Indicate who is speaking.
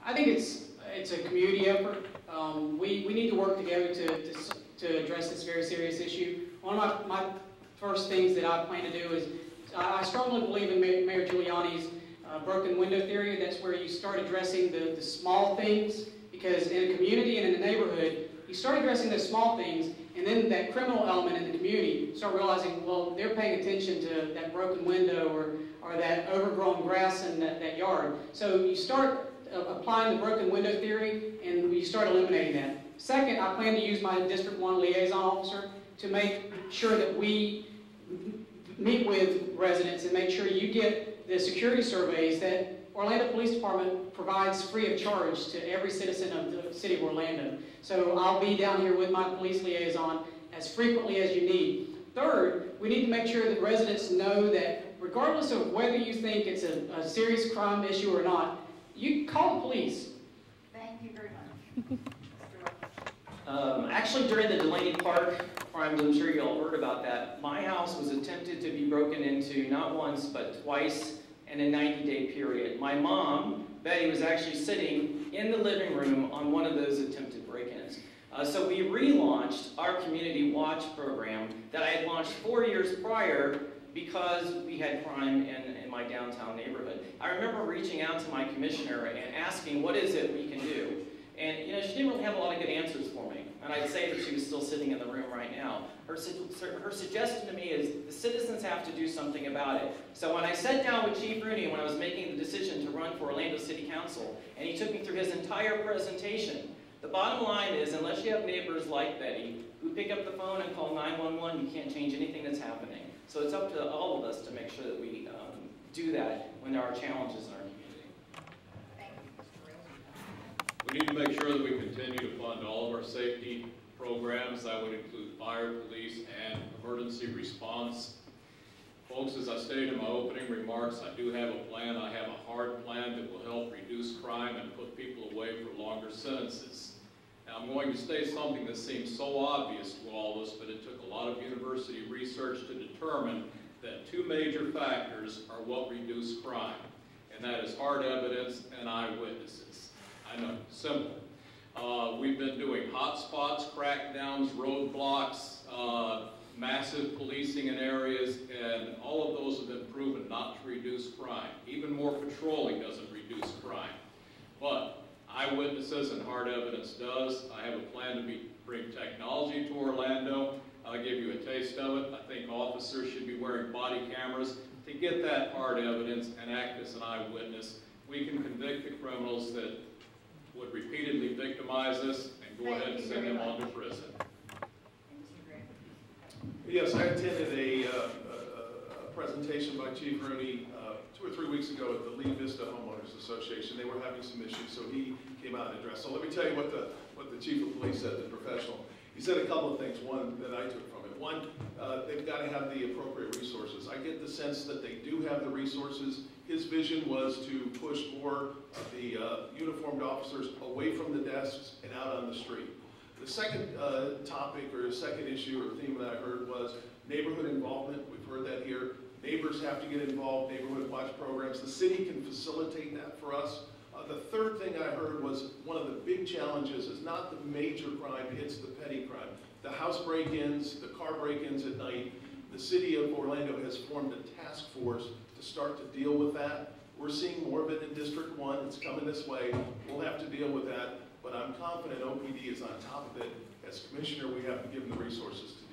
Speaker 1: I think it's a community effort. We need to work together to address this very serious issue. One of my first things that I plan to do is, I strongly believe in Mayor Giuliani's broken window theory. That's where you start addressing the small things, because in a community and in a neighborhood, you start addressing those small things, and then that criminal element in the community start realizing, well, they're paying attention to that broken window or that overgrown grass in that yard. So you start applying the broken window theory, and you start eliminating that. Second, I plan to use my District 1 liaison officer to make sure that we meet with residents and make sure you get the security surveys that Orlando Police Department provides free of charge to every citizen of the city of Orlando. So I'll be down here with my police liaison as frequently as you need. Third, we need to make sure that residents know that regardless of whether you think it's a serious crime issue or not, you call the police.
Speaker 2: Thank you very much.
Speaker 3: Actually, during the Delaney Park crimes, I'm sure you all heard about that, my house was attempted to be broken into not once, but twice in a 90-day period. My mom, Betty, was actually sitting in the living room on one of those attempted break-ins. So we relaunched our Community Watch program that I had launched 4 years prior because we had crime in my downtown neighborhood. I remember reaching out to my commissioner and asking, what is it we can do? And she didn't really have a lot of good answers for me. And I'd say that she was still sitting in the room right now. Her suggestion to me is the citizens have to do something about it. So when I sat down with Chief Rooney when I was making the decision to run for Orlando City Council, and he took me through his entire presentation, the bottom line is, unless you have neighbors like Betty who pick up the phone and call 911, you can't change anything that's happening. So it's up to all of us to make sure that we do that when there are challenges in our community.
Speaker 4: We need to make sure that we continue to fund all of our safety programs. That would include fire, police, and emergency response. Folks, as I stated in my opening remarks, I do have a plan. I have a hard plan that will help reduce crime and put people away for longer sentences. Now, I'm going to state something that seems so obvious to all of us, but it took a lot of university research to determine that two major factors are what reduce crime, and that is hard evidence and eyewitnesses. I know, simple. We've been doing hotspots, crackdowns, roadblocks, massive policing in areas, and all of those have been proven not to reduce crime. Even more patrolling doesn't reduce crime. But eyewitnesses and hard evidence does. I have a plan to bring technology to Orlando. I'll give you a taste of it. I think officers should be wearing body cameras to get that hard evidence and act as an eyewitness. We can convict the criminals that would repeatedly victimize us and go ahead and send them on to prison.
Speaker 5: Yes, I attended a presentation by Chief Rooney 2 or 3 weeks ago at the Lee Vista Homeowners Association. They were having some issues, so he came out and addressed. So let me tell you what the Chief of Police said, the professional. He said a couple of things, one that I took from it. One, they've got to have the appropriate resources. I get the sense that they do have the resources. His vision was to push more of the uniformed officers away from the desks and out on the street. The second topic or second issue or theme that I heard was neighborhood involvement. We've heard that here. Neighbors have to get involved, neighborhood watch programs. The city can facilitate that for us. The third thing I heard was one of the big challenges is not the major crime, it's the petty crime. The house break-ins, the car break-ins at night. The city of Orlando has formed a task force to start to deal with that. We're seeing more of it in District 1. It's coming this way. We'll have to deal with that. But I'm confident OPD is on top of it. As commissioner, we have to give them the resources to